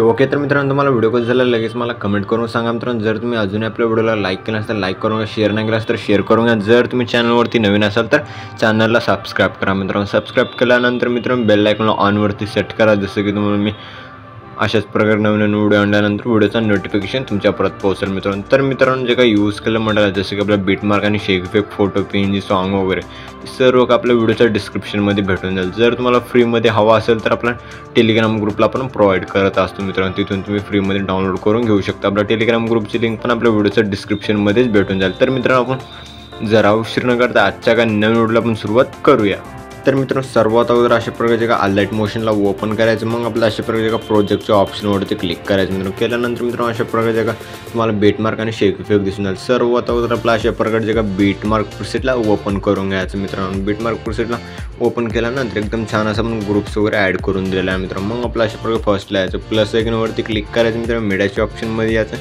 Okay तर मित्रांनो तुम्हाला व्हिडिओ कसा झाला लगेच मला कमेंट करून सांगा मित्रांनो। जर तुम्ही अजूनही आपल्या व्हिडिओला लाईक केला असेल तर लाईक करून घ्या, शेअर नाही केला तर शेअर करून घ्या। जर तुम्ही चॅनलवरती नवीन असाल तर चॅनलला सबस्क्राईब करा मित्रांनो। सबस्क्राईब केल्यानंतर मित्रांनो बेल आयकॉनला ऑन वरती सेट करा, जसं की तुम्हाला मी अशाच प्रकारे नवीन व्हिडिओ आणल्यानंतर व्हिडिओचा नोटिफिकेशन तुमच्यापर्यंत पोहोचेल मित्रांनो। तर मित्रांनो जे काही यूज केलं म्हटलं जसं की आपला बीटमार्क आणि शेक इफेक्ट, फोटो, पीएनजी, सॉन्ग वगैरे सर्व आपल्या व्हिडिओच्या डिस्क्रिप्शनमध्ये भेटून जाईल। जर तुम्हाला फ्रीमध्ये हवा असेल तर आपला टेलिग्राम ग्रुपला पण प्रोव्हाइड करत असतो मित्रांनो, तिथून तुम्ही फ्रीमध्ये डाउनलोड करून घेऊ शकता। आपल्या टेलिग्राम ग्रुपची लिंक पण आपल्या व्हिडिओच्या डिस्क्रिप्शनमध्येच भेटून जाईल। तर मित्रांनो आपण जरा उशीर न करता आजच्या काही नवीन व्हिडिओला आपण सुरुवात करूया। तर मित्रांनो सर्वात अगोदर अशा प्रकारचे का लाईट मोशनला ओपन करायचं, मग आपल्या अशा प्रकारचे का प्रोजेक्टच्या ऑप्शनवरती क्लिक करायचं मित्रांनो। केल्यानंतर मित्रांनो अशा प्रकारचे का तुम्हाला बीटमार्क आणि शेक इफेक्ट दिसून जाईल। सर्वात अगोदर आपला अशा प्रकारचे का बीटमार्क प्रीसेटला ओपन करून घ्यायचं मित्रांनो। बीटमार्क प्रीसेटला ओपन केल्यानंतर एकदम छान असं आपण ग्रुप्स वगैरे ॲड करून दिलेला आहे मित्रांनो। मग आपला अशा प्रकारे फर्स्टला यायचं, प्लस आयकॉनवरती क्लिक करायचं मित्रांनो। मीडियाच्या ऑप्शनमध्ये यायचं,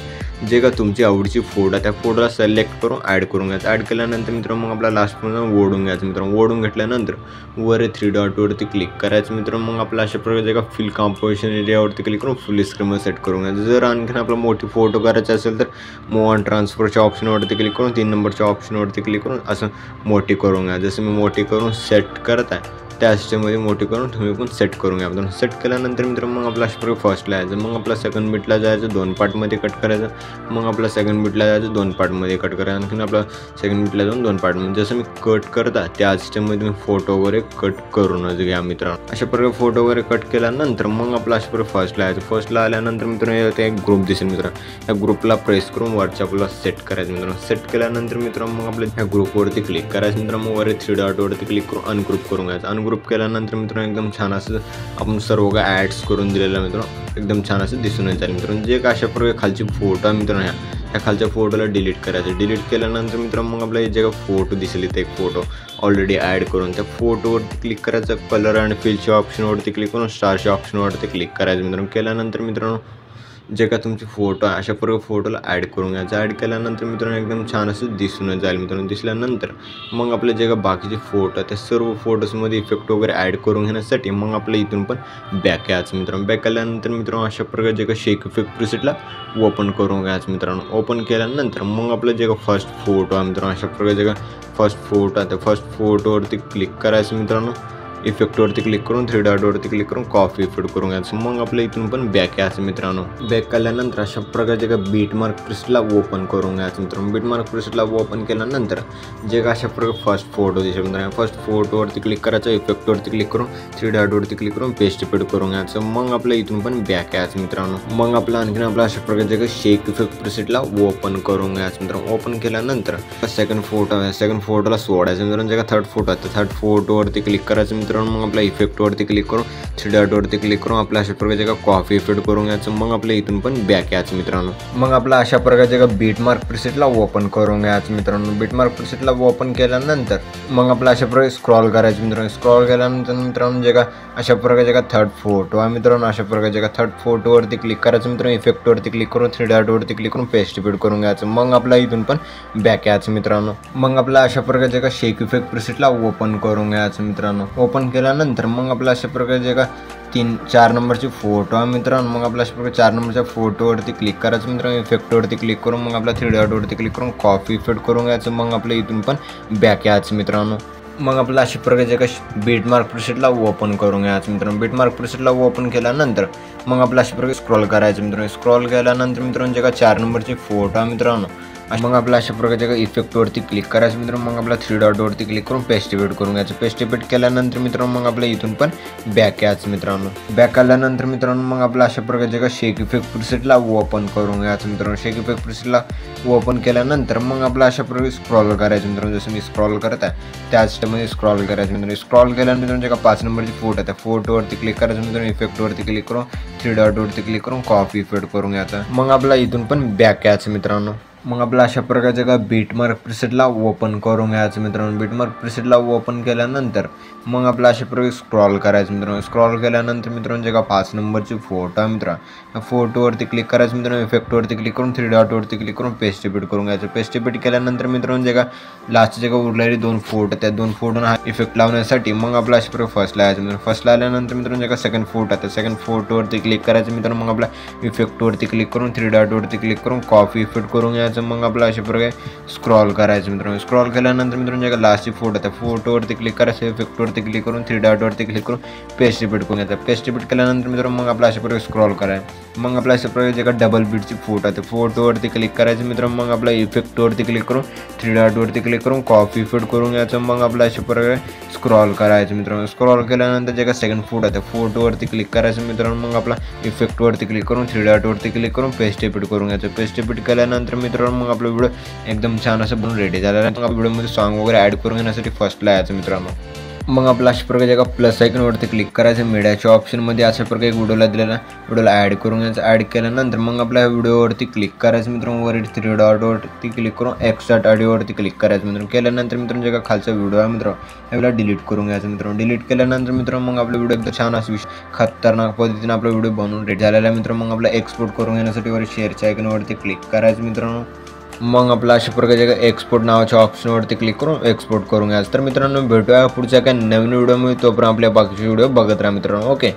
जे का तुमची आवडीची फोटो त्या फोटोला सिलेक्ट करून ॲड करून घ्यायचं। ॲड केल्यानंतर मित्रांनो मग आपला लास्टपर्यंत ओढून घ्यायचं मित्रांनो। ओढून घेतल्यानंतर वर 3 डॉटवरती क्लिक करायचं मित्रांनो। मग आपला अशा प्रकारे का फिल कॉम्पोजिशन एरियावरती क्लिक करून फुल स्क्रीनवर सेट करून घ्यायचं। जर आणखीन आपला मोठी फोटो करायचा असेल तर मूव ऑन ट्रान्सफरच्या ऑप्शनवरती क्लिक करून 3 नंबरच्या ऑप्शनवरती क्लिक करून असं मोठी करून घ्या। जसं मी मोठी करून सेट करत आहे त्या सिस्टममध्ये मोठी करून तुम्ही पण सेट करून घ्या मित्रांनो। सेट केल्यानंतर मित्रांनो मग आपला अशा प्रकारे फर्स्टला यायचं, मग आपला सेकंड बीटला जायचं, 2 पार्टमध्ये कट करायचं। मग आपला सेकंड बीटला जायचं, 2 पार्टमध्ये कट करायचं। आणखीन आपला सेकंड बीटला जाऊन 2 पार्टमध्ये जसं मी कट करता त्या सिस्टममध्ये तुम्ही फोटो वगैरे कट करूनच घ्या मित्रांनो। अशा प्रकारे फोटो वगैरे कट केल्यानंतर मग आपला अशा प्रकारे फर्स्टला यायचं। फर्स्टला आल्यानंतर मित्रांनो ते एक ग्रुप दिसेल मित्रांनो, या ग्रुपला प्रेस करून वरच्या आपल्याला सेट करायचं मित्रांनो। सेट केल्यानंतर मित्रांनो मग आपल्या ह्या ग्रुपवरती क्लिक करायचं मित्रांनो। मग वर 3 डॉटवरती क्लिक करून अनग्रुप करून घ्यायचं। अनग्रुप केल्यानंतर मित्रांनो एकदम छान असं आपण सर्व काय ॲड्स करून दिलेलं मित्रांनो, एकदम छान असं दिसून जाईल मित्रांनो। जे का अशा प्रकारे खालची फोटो आहे मित्रांनो, ह्या खालच्या फोटोला डिलीट करायचं। डिलीट केल्यानंतर मित्रांनो मग आपल्याला जे का फोटो दिसेल इथे एक फोटो ऑलरेडी ॲड करून त्या फोटोवरती क्लिक करायचं। कलर आणि फिलच्या ऑप्शनवरती क्लिक करून स्टारच्या ऑप्शनवरती क्लिक करायचं मित्रांनो। केल्यानंतर मित्रांनो जे का तुमची फोटो आहे अशा प्रकारे फोटोला ॲड करून घ्यायचं। ॲड केल्यानंतर मित्रांनो एकदम छान असं दिसून जाईल मित्रांनो। दिसल्यानंतर मग आपले जे का बाकीचे फोटो त्या सर्व फोटोजमध्ये इफेक्ट वगैरे ॲड करून घेण्यासाठी मग आपल्या इथून पण बॅक यायचं मित्रांनो। बॅक केल्यानंतर मित्रांनो अशा प्रकारे जे का शेक इफेक्ट प्रीसेटला ओपन करून घ्यायचं मित्रांनो। ओपन केल्यानंतर मग आपलं जे का फर्स्ट फोटो आहे मित्रांनो, अशा प्रकारे जे का फर्स्ट फोटो आहे त्या फर्स्ट फोटोवरती क्लिक करायचं मित्रांनो। इफेक्टवरती क्लिक करून 3 डॉटवरती क्लिक करून कॉपी इफेक्ट करून घ्यायचं। मग आपल्या इथून पण बॅक यायचं मित्रांनो। बॅक केल्यानंतर अशा प्रकारचे का बीटमार्क प्रीसेटला ओपन करून घ्यायचं मित्रांनो। बीटमार्क प्रीसेटला ओपन केल्यानंतर जे का अशा प्रकारे फर्स्ट फोटो दिसेल मित्रांनो, फर्स्ट फोटोवरती क्लिक करायचं, इफेक्टवरती क्लिक करून 3 डॉटवरती क्लिक करून पेस्ट इफेक्ट करून घ्यायचं। मग आपल्या इथून पण बॅक यायचं मित्रांनो। मग आपला आणखीन आपला अशा प्रकारचे का शेक इफेक्ट प्रीसेटला ओपन करून घ्यायचं मित्रांनो। ओपन केल्यानंतर सेकंड फोटो आहे, सेकंड फोटोला सोडायचं मित्रांनो। जे का थर्ड फोटो आहे त्या थर्ड फोटोवरती क्लिक करायचं मित्रांनो। मग आपला इफेक्ट वरती क्लिक करून 3 डॉटवरती क्लिक करून आपल्या अशा प्रकारचे का कॉपी इफेक्ट करून घ्यायचं। मग आपल्या इथून पण बॅक यायचं मित्रांनो। मग आपला अशा प्रकारचे का बीटमार्क प्रीसेटला ओपन करून घ्यायचं मित्रांनो। बीटमार्क प्रीसेटला ओपन केल्यानंतर मग आपला अशा प्रकारे स्क्रॉल करायचं मित्रांनो। स्क्रॉल केल्यानंतर मित्रांनो जे का अशा प्रकारचे का थर्ड फोटो आहे मित्रांनो, अशा प्रकारचे का थर्ड फोटोवरती क्लिक करायचं मित्रांनो। इफेक्टवरती क्लिक करून 3 डॉटवरती क्लिक करून पेस्ट इफेक्ट करून घ्यायचं। मग आपल्या इथून पण बॅक यायचं मित्रांनो। मग आपला अशा प्रकारचे का शेक इफेक्ट प्रीसेटला ओपन करून घ्यायचं मित्रांनो। ओपन केल्यानंतर मग आपल्या अशा प्रकारचे का 3-4 नंबरची फोटो आहे मित्रांनो। मग आपल्या अशा प्रकारे 4 नंबरच्या फोटोवरती क्लिक करायचं मित्रांनो। इफेक्टवरती क्लिक करून मग आपल्या 3 डॉटवरती क्लिक करून कॉपी इफेक्ट करून घ्यायचं। मग आपल्या इथून पण बॅक यायचं मित्रांनो। मग आपला अशा प्रकारचे का बीटमार्क प्रीसेटला ओपन करून घ्यायचं मित्रांनो। बीटमार्क प्रीसेटला ओपन केल्यानंतर मग आपल्या अशा प्रकारे स्क्रॉल करायचं मित्रांनो। स्क्रॉल केल्यानंतर मित्रांनो जे का 4 नंबरची फोटो आहे मित्रांनो, मग आपल्या अशा प्रकारचे का इफेक्टवरती क्लिक करायचं मित्रांनो। मग आपला 3 डॉटवरती क्लिक करून पेस्ट इफेक्ट करून घ्यायचं। पेस्ट इफेक्ट केल्यानंतर मित्रांनो मग आपल्या इथून पण बॅक यायचं मित्रांनो। बॅक आल्यानंतर मित्रांनो मग आपला अशा प्रकारचे का शेक इफेक्ट प्रीसेटला ओपन करून घ्यायचं मित्रांनो। शेक इफेक्ट प्रीसेटला ओपन केल्यानंतर मग आपला अशा प्रकारे स्क्रॉल करायचं मित्रांनो। जसं मी स्क्रॉल करत आहे त्या सिस्टममध्ये स्क्रॉल करायचं मित्रांनो। स्क्रॉल केल्यानंतर मित्रांनो जे का 5 नंबरची फोटो आहे त्या फोटोवरती क्लिक करायचं मित्रांनो। इफेक्टवरती क्लिक करून 3 डॉटवरती क्लिक करून कॉपी इफेक्ट करून घ्यायचं। मग आपला इथून पण बॅक यायचं मित्रांनो। मग आपला अशा प्रकारच्या का बीटमार्क प्रिसेटला ओपन करून घ्यायचं मित्रांनो। बीटमार्क प्रिसेटला ओपन केल्यानंतर मग आपला अशा प्रकारे स्क्रॉल करायचं मित्रांनो। स्क्रॉल केल्यानंतर मित्रांनो जे का 5 नंबरची फोटो आहे मित्रा, या फोटोवरती क्लिक करायचं मित्रांनो। इफेक्टवरती क्लिक करून 3 डॉटवरती क्लिक करून पेस्ट रिपीट करून घ्यायचं। पेस्ट रिपीट केल्यानंतर मित्रांनो जे का लास्टचे जे का उरलेले 2 फोटो, त्या 2 फोटोना हा इफेक्ट लावण्यासाठी मग आपला अशा प्रकारे फर्स्ट लावायचं मित्रांनो। फर्स्ट लावल्यानंतर मित्रांनो जे का सेकंड फोटो आहे, त्या सेकंड फोटोवरती क्लिक करायचं मित्रांनो। मग आपला इफेक्टवरती क्लिक करून 3 डॉटवरती क्लिक करून कॉपी इफेक्ट करून घ्यायचं। मग आपला अशा प्रकारे स्क्रॉल करायचं मित्रांनो। स्क्रॉल केल्यानंतर मित्रांनो जे का लास्टची फोटो, त्या फोटोवरती क्लिक करायचं। इफेक्टवरती क्लिक करून 3 डॉटवरती क्लिक करून पेस्ट रिपीट करून घ्यायचं। पेस्ट रिपीट केल्यानंतर मित्रांनो मग आपला अशा प्रकारे स्क्रॉल करायचं। मग आपला अशा प्रकारे जे का डबल बीटची फोटो आहे, त्या फोटोवरती क्लिक करायचं मित्रांनो। मग आपला इफेक्टवरती क्लिक करून 3 डॉटवरती क्लिक करून कॉपी इफेक्ट करून घ्यायचं। मग आपला अशा प्रकारे स्क्रॉल करायचं मित्रांनो। स्क्रॉल केल्यानंतर जे का सेकंड फोटो आहे, त्या फोटोवरती क्लिक करायचं मित्रांनो। मग आपला इफेक्टवरती क्लिक करून 3 डॉटवरती क्लिक करून पेस्ट रिपीट करून घ्यायचं। पेस्ट रिपीट केल्यानंतर मित्रांनो मग आपला व्हिडिओ एकदम छान असं बनून रेडी झालेला आहे। मग व्हिडिओमध्ये सॉन्ग वगैरे ॲड करून घेण्यासाठी फर्स्टला यायचं मित्रांनो। मग आपला अशा प्रकारे जे का प्लस आयकॉनवरती क्लिक करायचं। मीडियाच्या ऑप्शनमध्ये अशा प्रकारे एक व्हिडिओला दिलेला व्हिडिओला ॲड करून घ्यायचं। ॲड केल्यानंतर मग आपल्या व्हिडिओवरती क्लिक करायचं मित्रांनो। वरील 3 डॉटवरती क्लिक करून एक्स्ट्राक्ट ऑडिओवरती क्लिक करायचं मित्रांनो। केल्यानंतर मित्रांनो जे का खालचा व्हिडिओ आहे मित्रांनो, याला डिलीट करून घ्यायचं मित्रांनो। डिलीट केल्यानंतर मित्रांनो मग आपला व्हिडिओ एकदम छान असं खतरनाक पद्धतीने आपला व्हिडिओ बनवून रेडी झालेला आहे मित्रांनो। मग आपला एक्सपोर्ट करून घेण्यासाठी वर शेअरच्या आयकॉनवरती क्लिक करायचं मित्रांनो। मग आपला अशा प्रकारच्या एक्सपोर्ट नावाच्या ऑप्शनवरती क्लिक करून एक्सपोर्ट करून घ्यायचं। तर मित्रांनो भेटूया पुढच्या काही नवीन व्हिडिओमध्ये, तोपर्यंत आपल्या बाकीचे व्हिडिओ बघत राहा मित्रांनो। ओके.